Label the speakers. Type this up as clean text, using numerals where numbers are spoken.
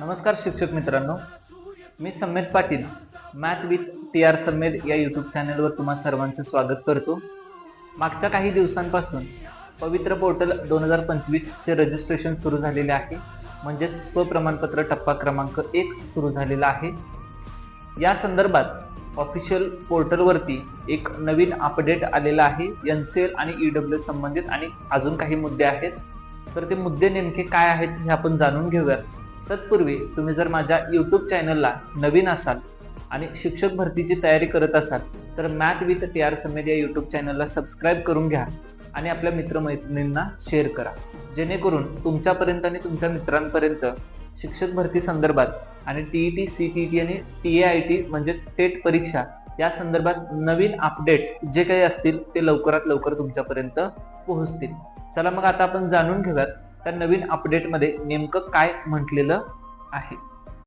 Speaker 1: नमस्कार शिक्षक मित्रांनो, मी Sammed Patil math with TR Sammed या यूट्यूब चॅनलवर तुम्हा सर्वांचं स्वागत करतो। मागच्या काही दिवसांपासून पवित्र पोर्टल 2025 चे रजिस्ट्रेशन सुरू झालेले आहे, म्हणजेच स्वप्रमाणपत्र टप्पा क्रमांक 1 सुरू झालेला आहे। या संदर्भात ऑफिशियल पोर्टलवरती एक नवीन अपडेट आलेला आहे। NCL आणि EWS संबंधित आणि अजून काही मुद्दे आहेत, तर ते मुद्दे नेमके काय आहेत हे आपण जाणून घेऊयात। तत्पूर्वी तुम्ही जर माझ्या YouTube चॅनलला नवीन असाल आणि शिक्षक भरतीची तयारी करत असाल तर मॅथ विथ TR सम्मेद या YouTube चॅनलला सबस्क्राईब करून घ्या आणि आपल्या मित्रमैत्रिणींना शेअर करा, जेणेकरून तुमच्यापर्यंत आणि तुमच्या मित्रांपर्यंत शिक्षक भरती संदर्भात आणि TET, CTET आणि TAIT म्हणजेच टेट परीक्षा या संदर्भात नवीन अपडेट्स जे काही असतील ते लवकरात लवकर तुमच्यापर्यंत पोहोचतील। चला मग आता आपण जाणून घेऊयात त्या नवीन अपडेटमध्ये नेमकं काय म्हटलेलं आहे।